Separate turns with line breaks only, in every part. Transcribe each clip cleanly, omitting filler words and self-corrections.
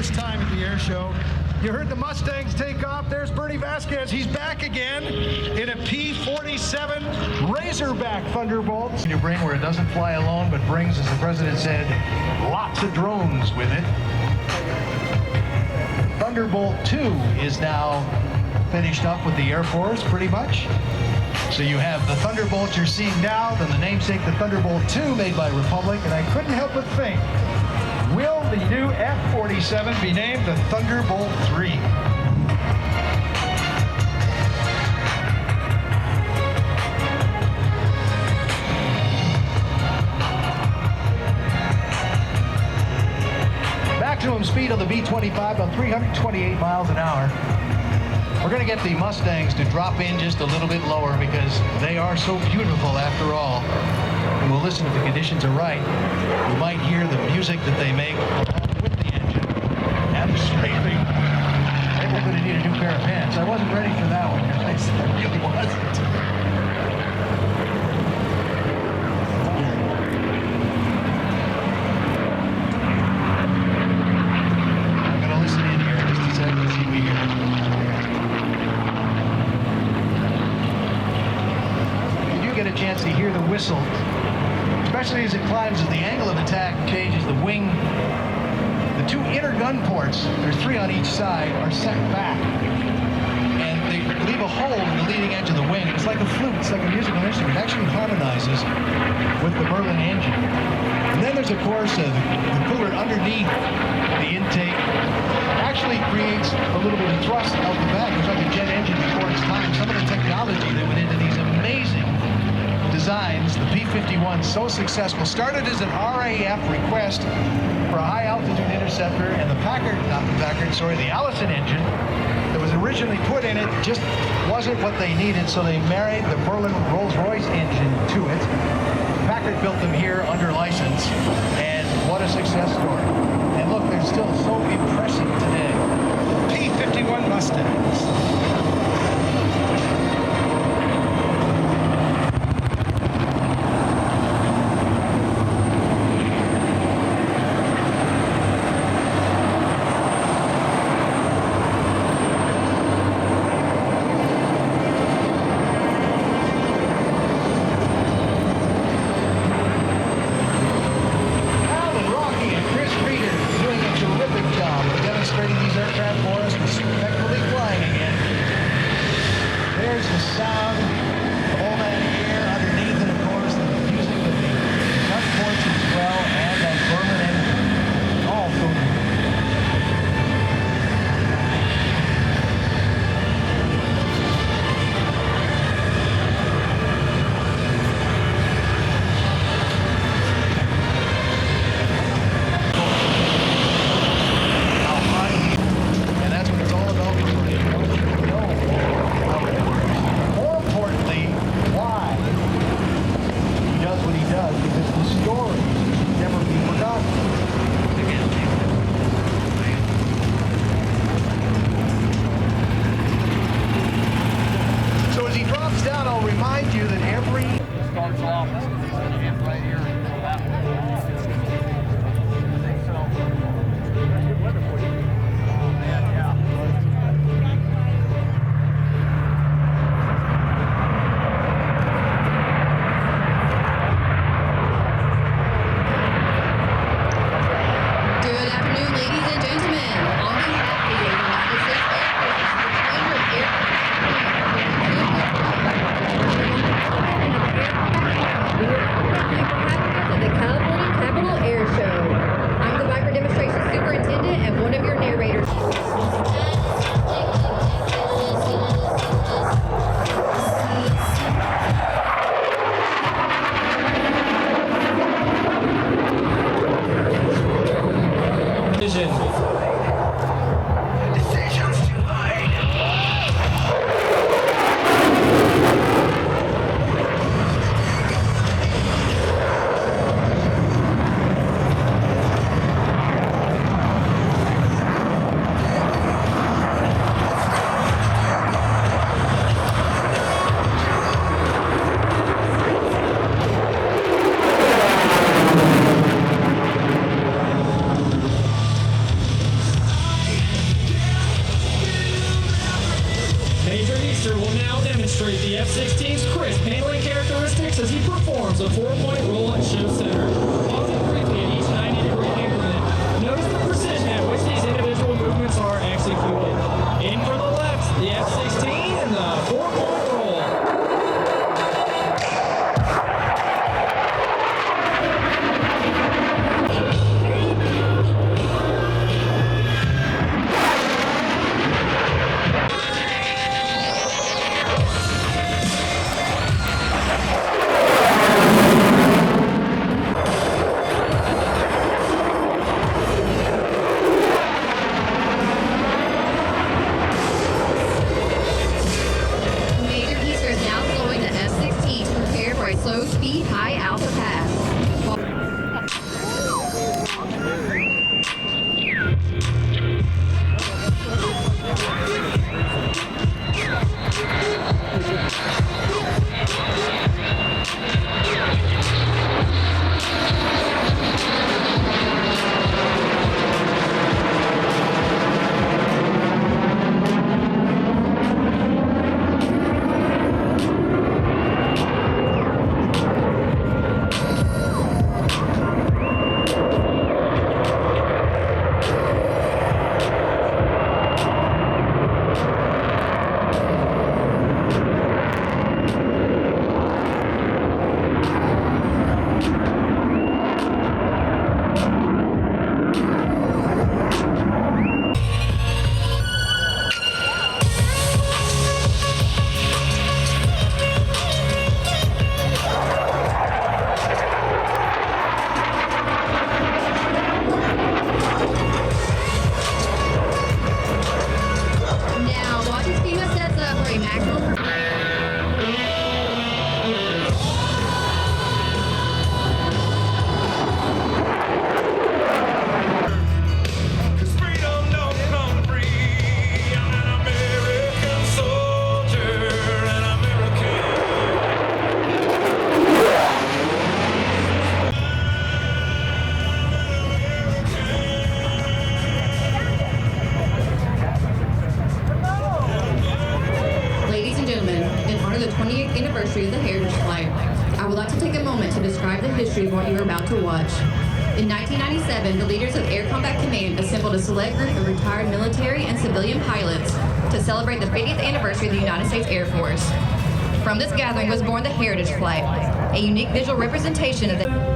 first time at the air show. You heard the Mustangs take off. There's Bernie Vasquez. He's back again in a P-47 Razorback Thunderbolt.
You bring where it doesn't fly alone, but brings, as the president said, lots of drones with it. Thunderbolt 2 is now finished up with the Air Force, pretty much. So you have the Thunderbolt you're seeing now, then the namesake, the Thunderbolt 2, made by Republic, and I couldn't help but think, will the new F-47 be named the Thunderbolt 3? Maximum speed of the B-25 of 328 miles an hour. We're going to get the Mustangs to drop in just a little bit lower because they are so beautiful after all. And we'll listen if the conditions are right. You might hear the music that they make along with the engine and the screaming. Maybe we're going to need a new pair of pants. I wasn't ready for that one. I really wasn't. I'm going to listen in here just a second to see if we hear it. Get a chance to hear the whistle, especially as it climbs, as the angle of attack changes. The wing, the two inner gun ports, there's three on each side, are set back, and they leave a hole in the leading edge of the wing. It's like a flute, it's like a musical instrument. It actually harmonizes with the Merlin engine. And then there's, of course, the cooler underneath the intake. Actually creates a little bit of thrust out the back. It's like a jet engine before its time. Some of the technology that went into these amazing designs, the P-51, so successful, started as an RAF request for a high-altitude interceptor, and the Allison engine that was originally put in it just wasn't what they needed, so they married the Merlin Rolls-Royce engine to it. Packard built them here under license, and what a success story. And look, they're still so impressive today.
P-51 Mustangs.
Easter will now demonstrate the F-16's crisp handling characteristics as he performs a 4-point roll at show center. Pausing briefly at each 90-degree increment, notice the precision at which these individual movements are executed. In for the left, the F-16 and the 4-point roll.
Anniversary of the Heritage Flight, I would like to take a moment to describe the history of what you are about to watch. In 1997, the leaders of Air Combat Command assembled a select group of retired military and civilian pilots to celebrate the 50th anniversary of the United States Air Force. From this gathering was born the Heritage Flight, a unique visual representation of the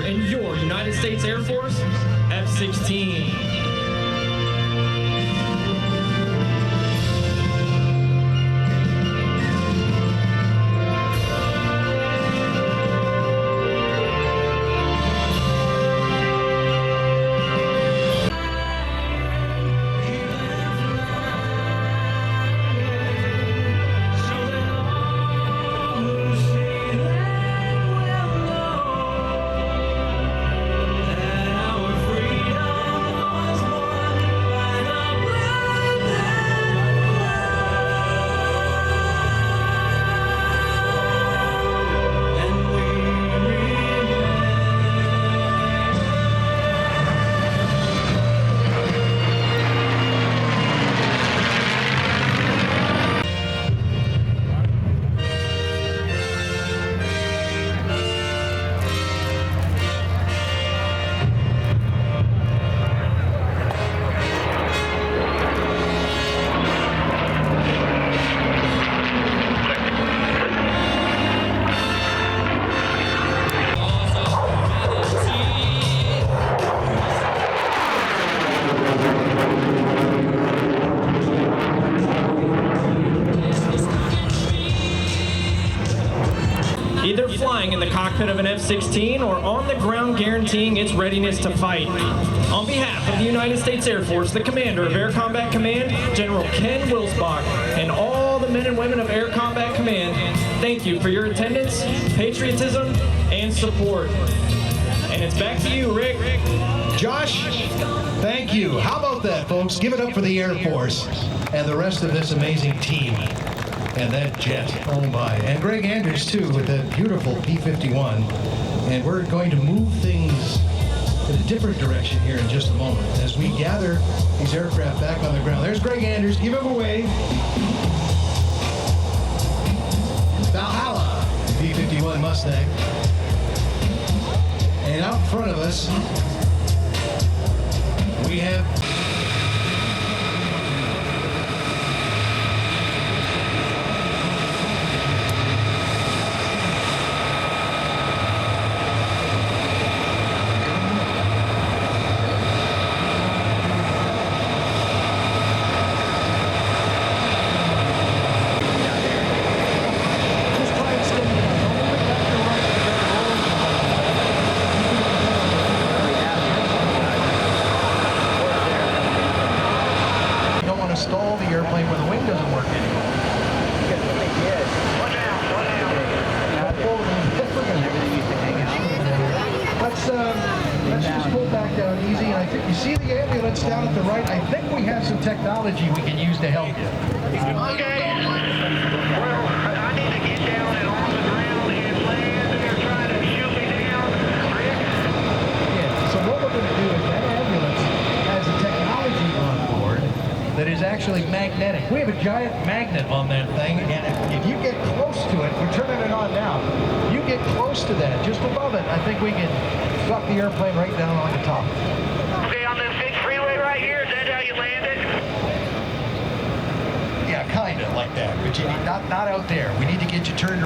and your United States Air Force F-16. Either flying in the cockpit of an F-16 or on the ground guaranteeing its readiness to fight. On behalf behalf of the United States Air Force, the Commander of Air Combat Command, General Ken Wilsbach, and all the men and women of Air Combat Command, thank you for your attendance, patriotism, and support. And it's back to you, Rick.
Josh, thank you. How about that, folks? Give it up for the Air Force and the rest of this amazing team. And that jet, oh my. And Greg Andrews, too, with that beautiful P-51. And we're going to move things in a different direction here in just a moment as we gather these aircraft back on the ground. There's Greg Andrews. Give him a wave. Valhalla, P-51 Mustang. And out in front of us, we have stall the airplane where the wing doesn't work anymore. Let's just pull back down easy. And I think you see the ambulance down at the right. I think we have some technology we can use to help you.
Okay. Well, I need to get down and on the ground and land. They're trying to shoot me down. Rick?
Yeah, so what we're going to do is that ambulance has a technology on board that is actually magnetic. We have a giant magnet on that thing, and if you get close to it, we're turning it on now. You get close to that, just above it, I think we can drop the airplane right down on the top.
Okay, on this big freeway right here, is that how you landed?
Yeah, kind of like that, but you need, not out there. We need to get you turned